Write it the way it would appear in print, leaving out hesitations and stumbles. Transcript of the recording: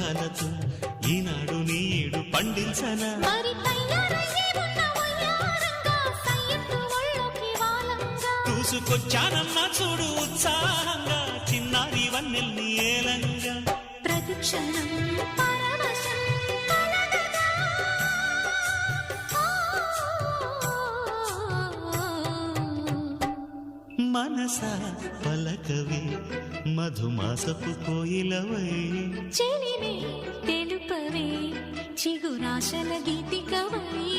రాగాలతో ఈనాడు నీడు పండించనా చూసుకొచ్చానన్నా చూడు ఉత్సాహంగా చిన్నారి వన్నెల్ని ఏలంగా ప్రతిక్షణం మనసా పలకవే మధుమాసపు కోయిలవై చెలిమే తెలుపవే చిగురాశల గీతికవై